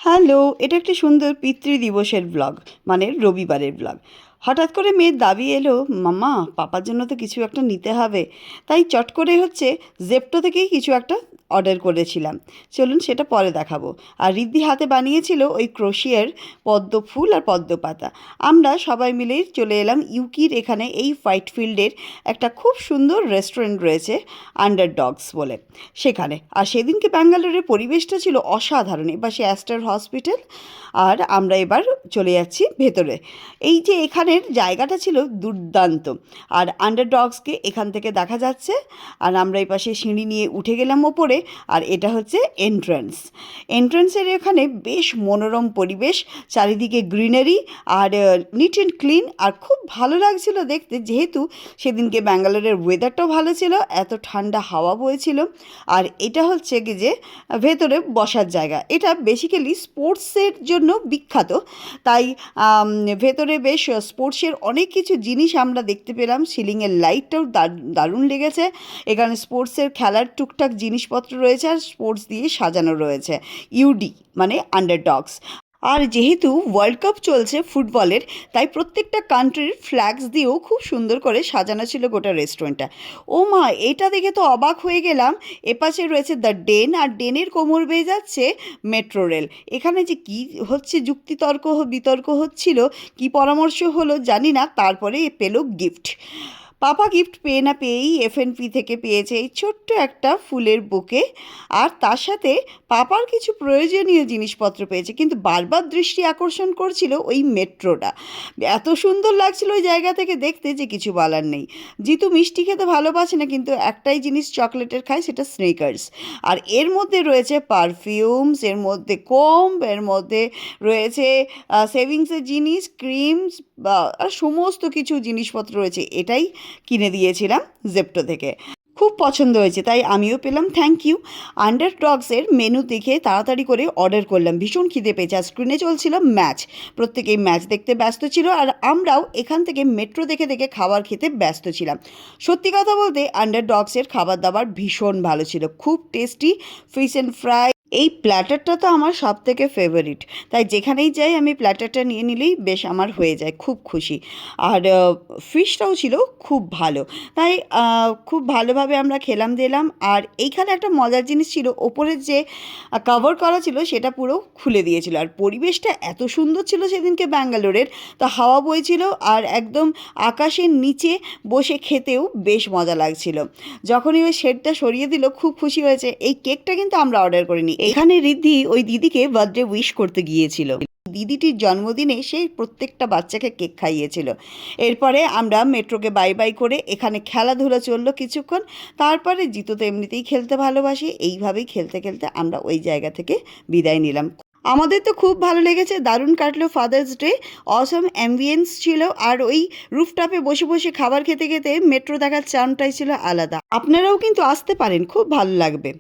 Hello, এটা একটা সুন্দর পিতৃদিবসের ব্লগ, মানে রবিবারের ব্লগ। হঠাৎ করে মেয়ের দাবি এলো, মাম্মা পাপার জন্য তো কিছু একটা নিতে হবে। তাই চট করে জেপ্টো থেকেই কিছু একটা অর্ডার করেছিলাম। চলুন সেটা পরে দেখাবো। আর রিদ্ধি হাতে বানিয়েছিল ওই ক্রোশিয়ার পদ্ম ফুল আর পদ্ম পাতা। আমরা সবাই মিলেই চলে এলাম ইউকির এখানে এই হোয়াইটফিল্ডের একটা খুব সুন্দর রেস্টুরেন্ট রয়েছে, আন্ডারডগস বলে, সেখানে। আর সেদিনকে ব্যাঙ্গালোরের পরিবেশটা ছিল অসাধারণ। এবার সে অ্যাস্টার হসপিটাল, আর আমরা এবার চলে যাচ্ছি ভেতরে। এই যে এখানের জায়গাটা ছিল দুর্দান্ত, আর আন্ডারডগসকে এখান থেকে দেখা যাচ্ছে। আর আমরা এই পাশে সিঁড়ি নিয়ে উঠে গেলাম ওপরে, আর এটা হচ্ছে এন্ট্রান্সের এখানে বেশ মনোরম পরিবেশ, চারিদিকে গ্রিনারি, আর নিট অ্যান্ড ক্লিন, আর খুব ভালো লাগছিল দেখতে। যেহেতু সেদিনকে ব্যাঙ্গালোরের ওয়েদারটাও ভালো ছিল, এত ঠান্ডা হাওয়া বইছিল। আর এটা হচ্ছে কি যে ভেতরে বসার জায়গা, এটা বেসিক্যালি স্পোর্টসের জন্য বিখ্যাত। তাই ভেতরে বেশ স্পোর্টসের অনেক কিছু জিনিস আমরা দেখতে পেলাম। সিলিংয়ের লাইটটাও দারুণ লেগেছে। এখানে স্পোর্টসের খেলার টুকটাক জিনিসপত্র রয়েছে, আর স্পোর্টস দিয়ে সাজানো রয়েছে। ইউডি মানে আন্ডারডগস। আর যেহেতু ওয়ার্ল্ড কাপ চলছে ফুটবলের, তাই প্রত্যেকটা কান্ট্রির ফ্ল্যাগস দিয়েও খুব সুন্দর করে সাজানো ছিল গোটা রেস্টুরেন্টটা। ও মা, এটা দেখে তো অবাক হয়ে গেলাম। এপাশে রয়েছে দ্য ডেন, আর ডেনের কোমর বেয়ে যাচ্ছে মেট্রো রেল। এখানে যে কি হচ্ছে যুক্তিতর্ক বিতর্ক হচ্ছিল, কি পরামর্শ হলো জানি না, তারপরে পেল গিফট। পাপা গিফট পেয়ে না পেয়েই এফএনপি থেকে পেয়েছে এই ছোট্ট একটা ফুলের বুকে, আর তার সাথে পাপার কিছু প্রয়োজনীয় জিনিসপত্র পেয়েছে। কিন্তু বারবার দৃষ্টি আকর্ষণ করছিল ওই মেট্রোটা। এত সুন্দর লাগছিল ওই জায়গা থেকে দেখতে যে কিছু বলার নেই। জিতু মিষ্টি খেতে ভালোবাসে না, কিন্তু একটাই জিনিস চকলেটের খায়, সেটা স্নেকার্স। আর এর মধ্যে রয়েছে পারফিউমস, এর মধ্যে কোম্ব, এর মধ্যে রয়েছে সেভিংসের জিনিস, ক্রিমস, বা আর সমস্ত কিছু জিনিসপত্র রয়েছে। এটাই কিনে দিয়েছিলাম জেপ্টো থেকে। খুব পছন্দ হয়েছে, তাই আমিও পেলাম থ্যাংক ইউ। আন্ডারডগসের মেনু দেখে তাড়াতাড়ি করে অর্ডার করলাম। ভীষণ খিদে পেয়েছে, আর স্ক্রিনে চলছিল ম্যাচ। প্রত্যেকেই ম্যাচ দেখতে ব্যস্ত ছিল, আর আমরাও এখান থেকে মেট্রো দেখে দেখে খাবার খেতে ব্যস্ত ছিলাম। সত্যি কথা বলতে আন্ডারডগসের খাবার দাবার ভীষণ ভালো ছিল, খুব টেস্টি। ফিশ অ্যান্ড ফ্রাই, এই প্ল্যাটারটা তো আমার সব থেকে ফেভারিট। তাই যেখানেই যাই আমি প্ল্যাটারটা নিয়ে নিলেই বেশ আমার হয়ে যায়, খুব খুশি। আর ফিশটাও ছিল খুব ভালো। তাই খুব ভালোভাবে আমরা খেলাম দিলাম। আর এইখানে একটা মজার জিনিস ছিল, ওপরের যে কভার করা ছিল সেটা পুরো খুলে দিয়েছিল। আর পরিবেশটা এত সুন্দর ছিল সেদিনকে ব্যাঙ্গালোরের, তো হাওয়া বইছিল, আর একদম আকাশের নিচে বসে খেতেও বেশ মজা লাগছিল। যখনই ওই শেডটা সরিয়ে দিল, খুব খুশি হয়েছে। এই কেকটা কিন্তু আমরা অর্ডার করিনি, এখানে রিদ্ধি ওই দিদিকে বার্থডে উইশ করতে গিয়েছিল। দিদিটির জন্মদিনে সেই প্রত্যেকটা বাচ্চাকে কেক খাইয়েছিল। এরপরে আমরা মেট্রোকে বাই বাই করে এখানে খেলাধুলা চললো কিছুক্ষণ। তারপরে জিতু তো এমনিতেই খেলতে ভালোবাসি, এইভাবেই খেলতে খেলতে আমরা ওই জায়গা থেকে বিদায় নিলাম। আমাদের তো খুব ভালো লেগেছে, দারুণ কাটলো ফাদার্স ডে। অসম অ্যাম্বিয়েন্স ছিল, আর ওই রুফটপে বসে বসে খাবার খেতে খেতে মেট্রো দেখার চানটাই ছিল আলাদা। আপনারাও কিন্তু আসতে পারেন, খুব ভালো লাগবে।